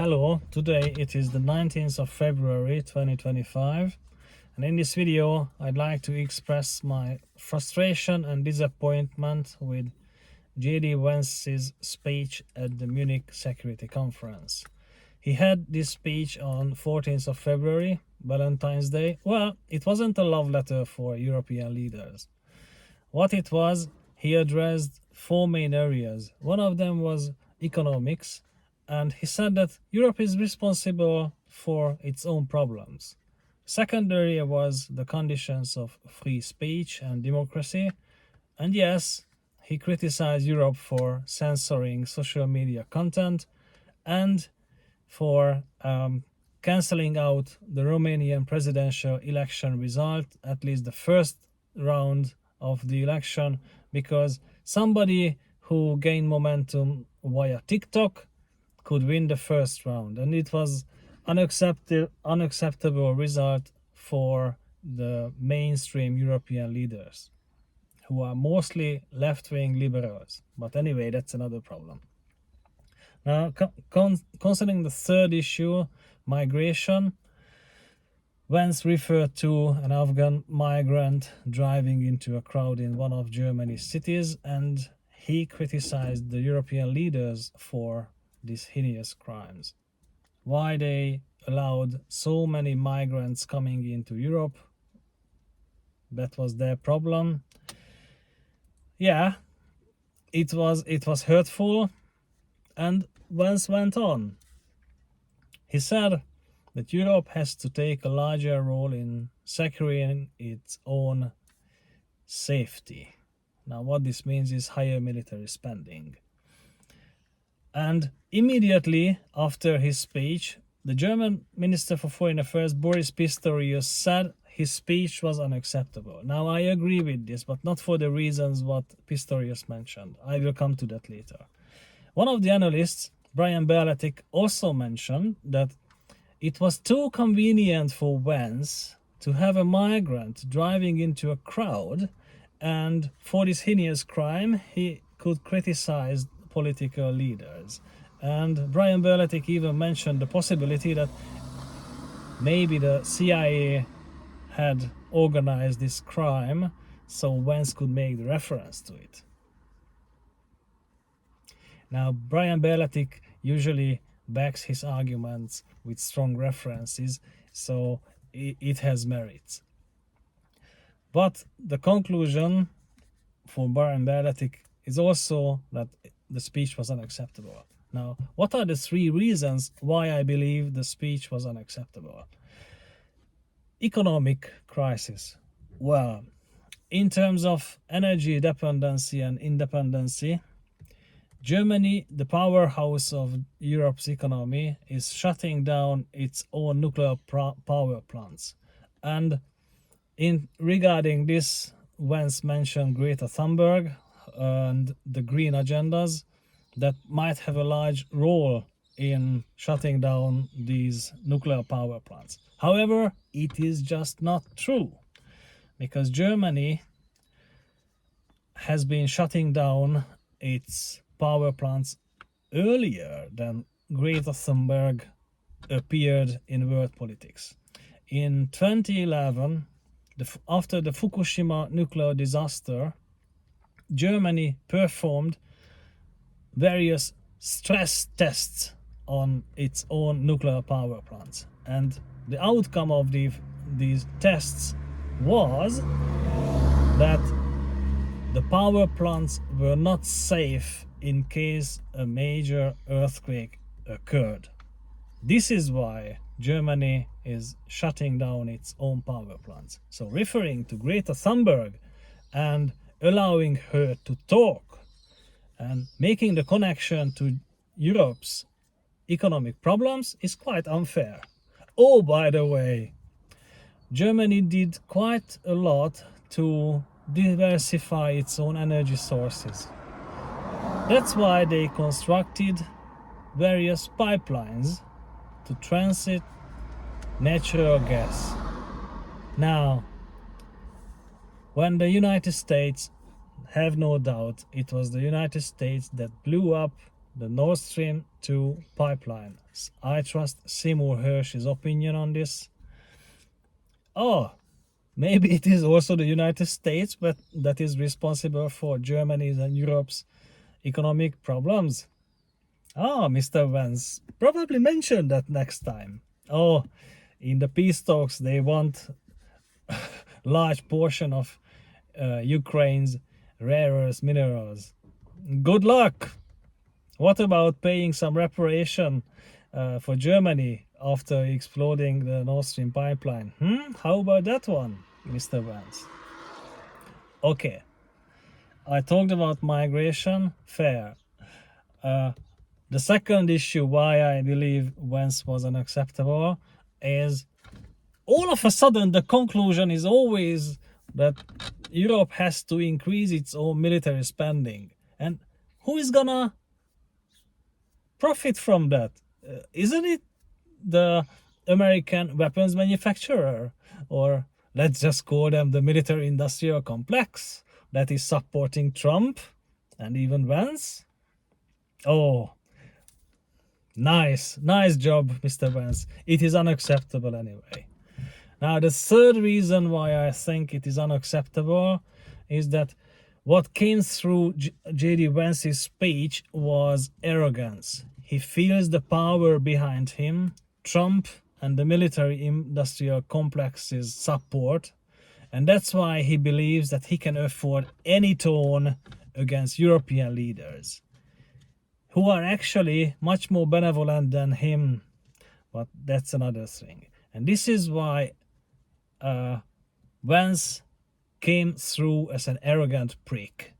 Hello, today it is the 19th of February 2025, and in this video I'd like to express my frustration and disappointment with JD Vance's speech at the Munich Security Conference. He had this speech on 14th of February, Valentine's Day. Well, it wasn't a love letter for European leaders. What it was, he addressed four main areas. One of them was economics, and he said that Europe is responsible for its own problems. Second area was the conditions of free speech and democracy. And yes, he criticized Europe for censoring social media content and for cancelling out the Romanian presidential election result, at least the first round of the election, because somebody who gained momentum via TikTok could win the first round, and it was unacceptable result for the mainstream European leaders, who are mostly left-wing liberals. But anyway, that's another problem. Now, concerning the third issue, migration, Vance referred to an Afghan migrant driving into a crowd in one of Germany's cities, and he criticized the European leaders for these heinous crimes. Why they allowed so many migrants coming into Europe, that was their problem. Yeah, it was hurtful, and Vance went on. He said that Europe has to take a larger role in securing its own safety. Now, what this means is higher military spending. And immediately after his speech, the German Minister for Foreign Affairs, Boris Pistorius, said his speech was unacceptable. Now, I agree with this, but not for the reasons what Pistorius mentioned. I will come to that later. One of the analysts, Brian Berletic, also mentioned that it was too convenient for Vance to have a migrant driving into a crowd, and for this heinous crime, he could criticize political leaders. And Brian Berletic even mentioned the possibility that maybe the CIA had organized this crime, so Vance could make the reference to it. Now, Brian Berletic usually backs his arguments with strong references, so it has merits. But the conclusion for Brian Berletic is also that the speech was unacceptable. Now, what are the three reasons why I believe the speech was unacceptable? Economic crisis. Well, in terms of energy dependency and independency, Germany, the powerhouse of Europe's economy, is shutting down its own nuclear power plants. And regarding this, Vance mentioned Greta Thunberg and the green agendas that might have a large role in shutting down these nuclear power plants. However, it is just not true, because Germany has been shutting down its power plants earlier than Greta Thunberg appeared in world politics. In 2011, after the Fukushima nuclear disaster, Germany performed various stress tests on its own nuclear power plants. And the outcome of these tests was that the power plants were not safe in case a major earthquake occurred. This is why Germany is shutting down its own power plants. So referring to Greta Thunberg and allowing her to talk and making the connection to Europe's economic problems is quite unfair. Oh, by the way, Germany did quite a lot to diversify its own energy sources. That's why they constructed various pipelines to transit natural gas. Now, when the United States, have no doubt, it was the United States that blew up the Nord Stream 2 pipeline. I trust Seymour Hersh's opinion on this. Oh, maybe it is also the United States but that is responsible for Germany's and Europe's economic problems. Oh, Mr. Vance probably mention that next time. Oh, in the peace talks they want large portion of Ukraine's rare earth minerals. Good luck. What about paying some reparation for Germany after exploding the Nord Stream pipeline? How about that one, Mr. Vance? Okay, I talked about migration, fair. The second issue why I believe Vance was unacceptable is all of a sudden the conclusion is always that Europe has to increase its own military spending. And who is gonna profit from that? Isn't it the American weapons manufacturer? Or let's just call them the military industrial complex that is supporting Trump and even Vance? Oh, nice job, Mr. Vance. It is unacceptable anyway. Now, the third reason why I think it is unacceptable is that what came through JD Vance's speech was arrogance. He feels the power behind him, Trump and the military industrial complex's support, and that's why he believes that he can afford any tone against European leaders, who are actually much more benevolent than him, but that's another thing. And this is why Vance came through as an arrogant prick.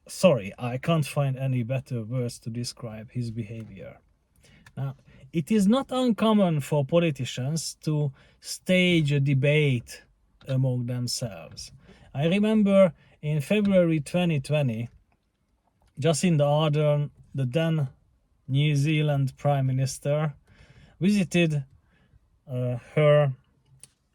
Sorry, I can't find any better words to describe his behavior. Now, it is not uncommon for politicians to stage a debate among themselves. I remember in February 2020, Jacinda Ardern, the then New Zealand Prime Minister, visited her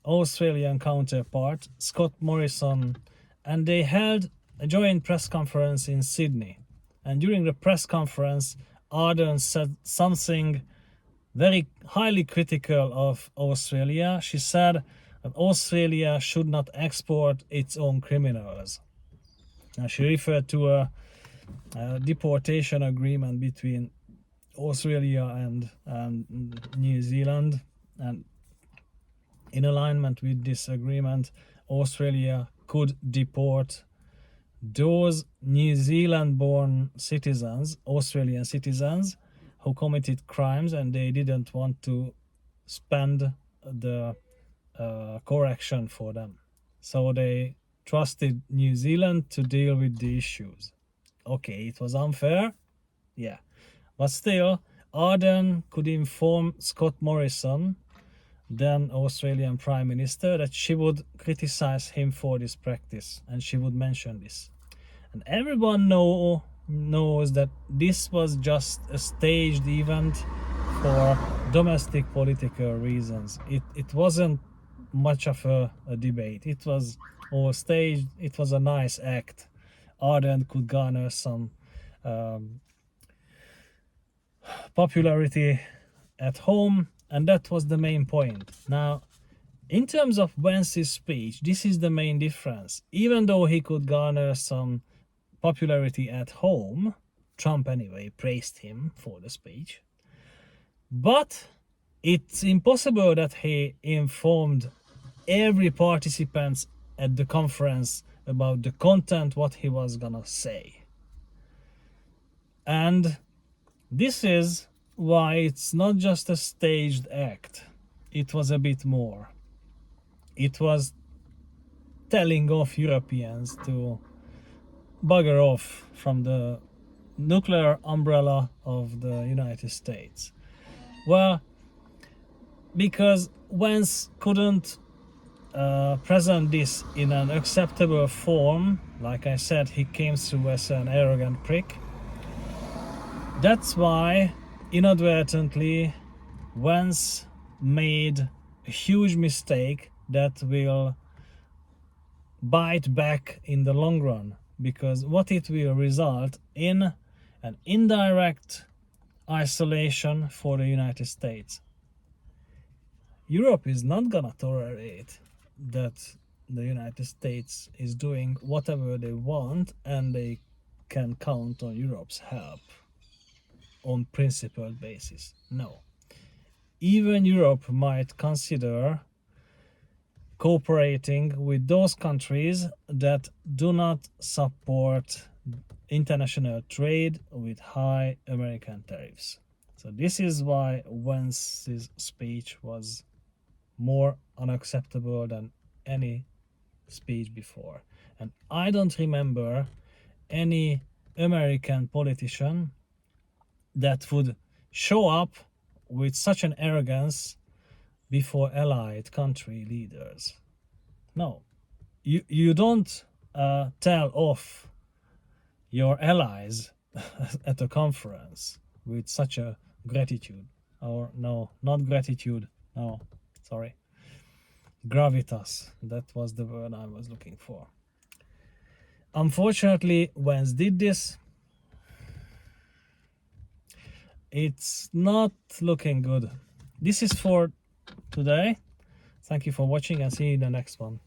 Australian counterpart, Scott Morrison, and they held a joint press conference in Sydney. And during the press conference, Ardern said something very highly critical of Australia. She said that Australia should not export its own criminals. Now, she referred to a deportation agreement between Australia and New Zealand, and in alignment with this agreement, Australia could deport those New Zealand-born citizens, Australian citizens, who committed crimes and they didn't want to spend the correction for them. So they trusted New Zealand to deal with the issues. Okay, it was unfair, yeah. But still, Ardern could inform Scott Morrison, then Australian Prime Minister, that she would criticize him for this practice and she would mention this. And everyone knows that this was just a staged event for domestic political reasons. It wasn't much of a debate. It was all staged. It was a nice act. Ardern could garner some popularity at home, and that was the main point. Now, in terms of Vance's speech, this is the main difference. Even though he could garner some popularity at home, Trump anyway praised him for the speech, but it's impossible that he informed every participant at the conference about the content, what he was gonna say. And this is why it's not just a staged act. It was a bit more. It was telling off Europeans to bugger off from the nuclear umbrella of the United States. Well, because Vance couldn't present this in an acceptable form, like I said, he came through as an arrogant prick. That's why, inadvertently, Vance made a huge mistake that will bite back in the long run, because what it will result in an indirect isolation for the United States. Europe is not gonna tolerate that the United States is doing whatever they want and they can count on Europe's help on principled basis. No. Even Europe might consider cooperating with those countries that do not support international trade with high American tariffs. So this is why Vance's speech was more unacceptable than any speech before. And I don't remember any American politician that would show up with such an arrogance before allied country leaders. No, you don't tell off your allies at a conference with such a gratitude. Or no, not gratitude. No, sorry. Gravitas. That was the word I was looking for. Unfortunately, Vance did this. It's not looking good. This is for today. Thank you for watching and see you in the next one.